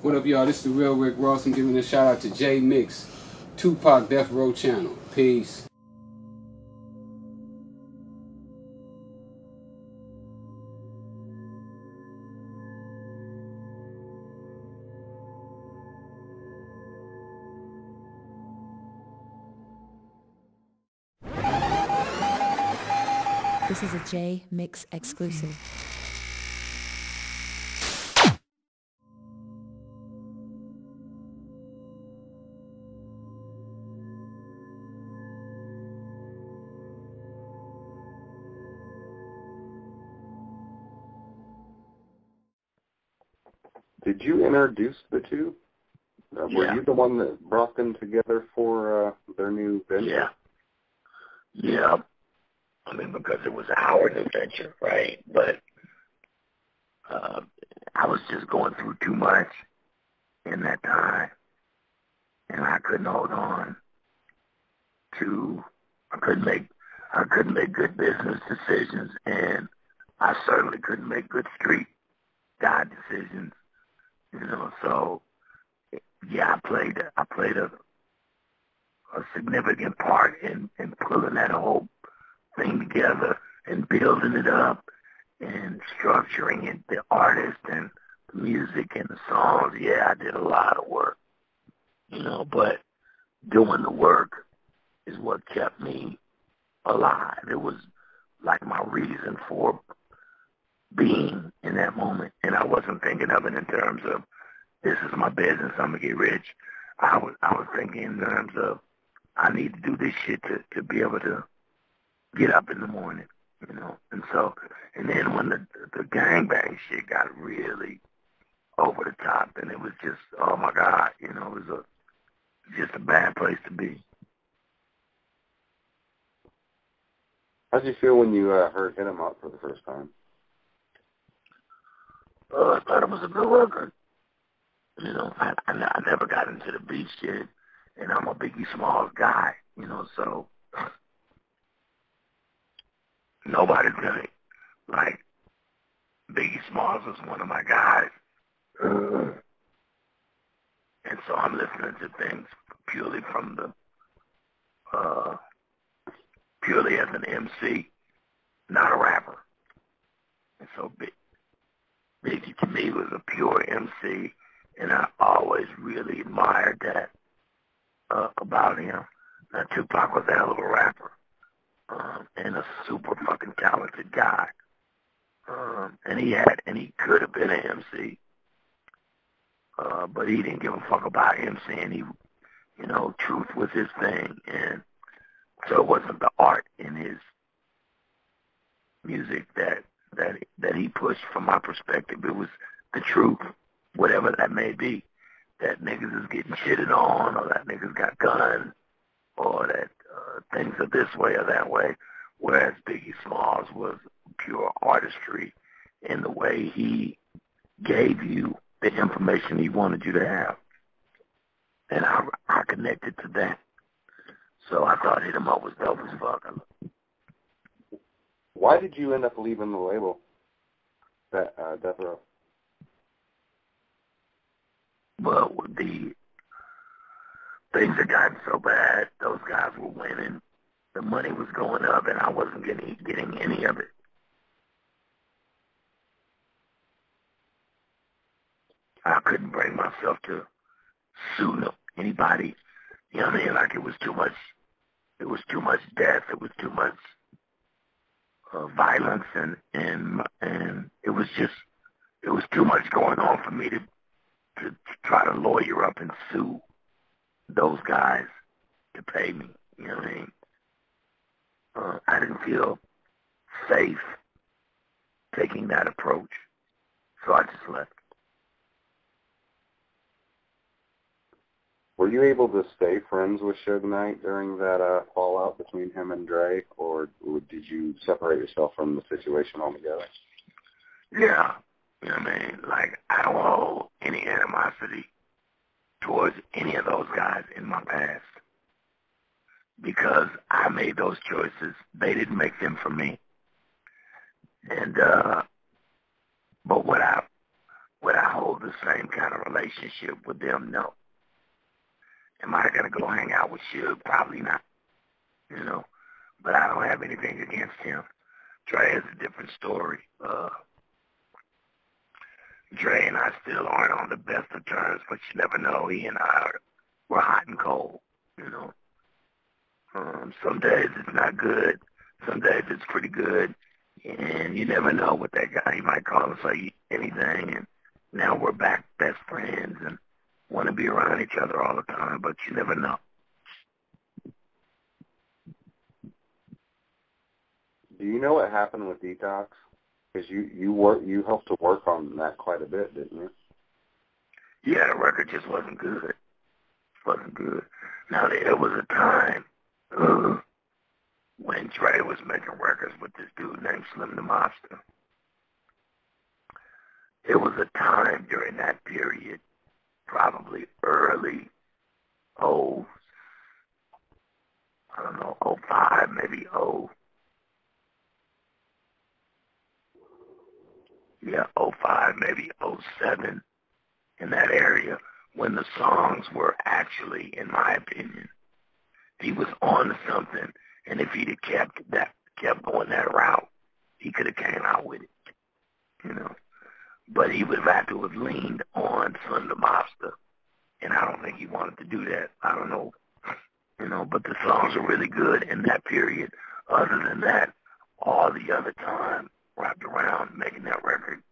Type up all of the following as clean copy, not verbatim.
What up, y'all? This is the real Rick Ross. I'm giving a shout out to Jmix, Tupac Death Row channel. Peace. This is a Jmix exclusive. Did you introduce the two? Were you the one that brought them together for their new venture? Yeah. I mean, because it was our new venture, right? But I was just going through too much in that time, and I couldn't hold on to. I couldn't make good business decisions, and I certainly couldn't make good street guy decisions. You know, so yeah, I played a significant part in pulling that whole thing together and building it up and structuring it, the artist and the music and the songs. Yeah, I did a lot of work, you know, but doing the work is what kept me alive. It was like my reason for being in that moment, and I wasn't thinking of it in terms of this is my business, I'm gonna get rich. I was thinking in terms of I need to do this shit to be able to get up in the morning, you know. And then when the gangbang shit got really over the top, and it was just, oh my God, you know, it was just a bad place to be. How'd you feel when you heard Hit 'Em Up for the first time? I thought it was a good record. You know, I never got into the beat shit, and I'm a Biggie Smalls guy, you know, so nobody's gonna, like, Biggie Smalls was one of my guys. And so I'm listening to things purely from purely as an MC, not a rapper. And so Biggie to me was a pure MC, and I always really admired that about him. Now, Tupac was a hell of a rapper, and a super fucking talented guy. And he could have been an MC, but he didn't give a fuck about MCing. He, you know, truth was his thing, and so it wasn't the art in his music that he pushed from my perspective. It was the truth, whatever that may be. That niggas is getting shitted on, or that niggas got guns, or that things are this way or that way. Whereas Biggie Smalls was pure artistry in the way he gave you the information he wanted you to have. And I connected to that. So I thought Hit 'Em Up was dope as fuck. Why did you end up leaving the label, that Death Row? Well, the things had gotten so bad, those guys were winning, the money was going up, and I wasn't getting any of it. I couldn't bring myself to sue anybody. You know what I mean? Like, it was too much death, it was too much violence, and it was too much going on for me to try to lawyer up and sue those guys to pay me. You know what I mean? I didn't feel safe taking that approach, so I just left. Were you able to stay friends with Suge Knight during that fallout between him and Dre, or did you separate yourself from the situation altogether? Yeah. You know what I mean? Like, I don't hold any animosity towards any of those guys in my past, because I made those choices. They didn't make them for me. And, but what I Would I hold the same kind of relationship with them? No. Am I going to go hang out with Suge? Probably not, you know. But I don't have anything against him. Dre is a different story. Dre and I still aren't on the best of terms, but you never know. He and we're hot and cold, you know. Some days it's not good. Some days it's pretty good. And you never know what that guy, he might call and say anything. And now we're back best friends and want to be around each other all the time, but you never know. Do you know what happened with Detox? Because you helped to work on that quite a bit, didn't you? Yeah, the record just wasn't good. Wasn't good. Now, there was a time when Dre was making records with this dude named Slim the Mobster. It was a time during that period, probably early, oh, I don't know, 05, maybe 05, maybe 07, in that area, when the songs were actually, in my opinion, he was on to something, and if he'd have kept going that route, he could have came out with it, you know. But he would have had to have leaned on Son the Mobster, and I don't think he wanted to do that. I don't know, you know, but the songs were really good in that period. Other than that, all the other time wrapped around making that record,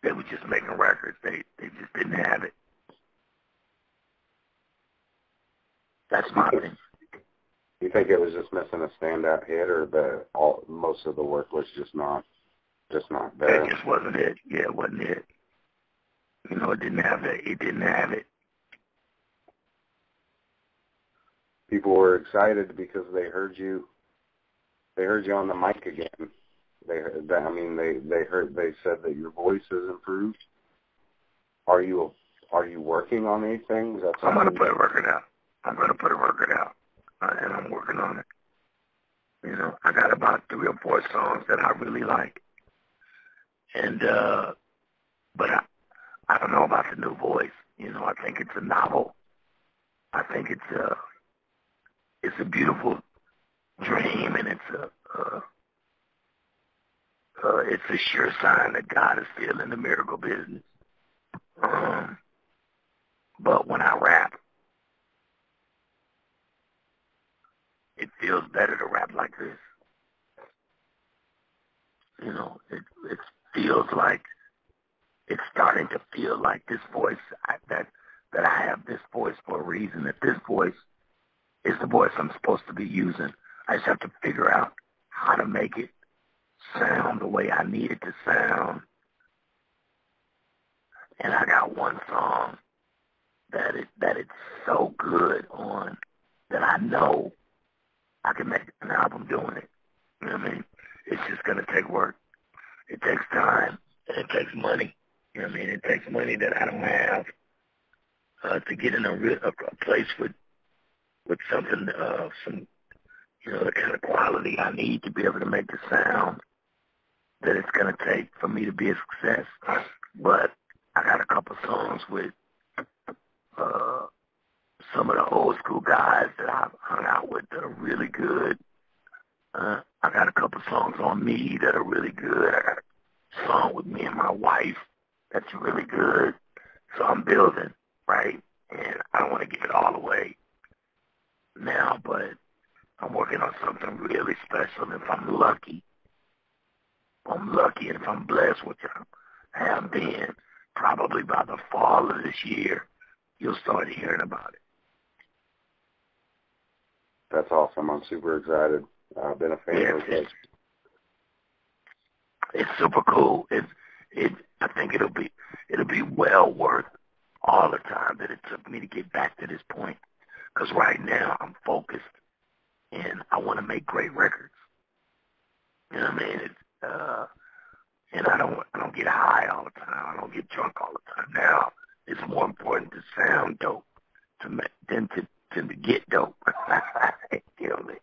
they were just making records. They just didn't have it. That's my opinion. You think it was just missing a standout hit, or most of the work was just not there? It just wasn't it. Yeah, it wasn't it. You know, it didn't have it. It didn't have it. People were excited because they heard you. They heard you on the mic again. They said that your voice has improved. Are you working on anything? I'm gonna put a record out. And I'm working on it. You know, I got about 3 or 4 songs that I really like, and but I don't know about the new voice. You know, I think it's a novel. I think it's a beautiful dream, and it's a sure sign that God is still in the miracle business. But when I rap, it feels better to rap like this. You know, it feels like, it's starting to feel like this voice, that I have this voice for a reason, that this voice is the voice I'm supposed to be using. I just have to figure out how to make it sound the way I need it to sound. And I got one song that it's so good on that I know I can make an album doing it. You know what I mean? It's just going to take work. It takes time, and it takes money. You know what I mean? It takes money that I don't have to get in a place with something, some, you know, the kind of quality I need to be able to make the sound that it's going to take for me to be a success. But I got a couple songs with some of the old school guys that I've hung out with that are really good. I got a couple songs on me that are really good. I got a song with me and my wife that's really good. So I'm building, right? And I don't want to give it all away now, but I'm working on something really special. If I'm lucky, and if I'm blessed, which I have been, probably by the fall of this year, you'll start hearing about it. That's awesome. I'm super excited. I've been a fan of it. It's super cool. I think it'll be well worth all the time that it took me to get back to this point. Because right now I'm focused and I want to make great records. You know what I mean? And I don't get high all the time. I don't get drunk all the time. Now it's more important to sound dope than to get dope. You know what I mean?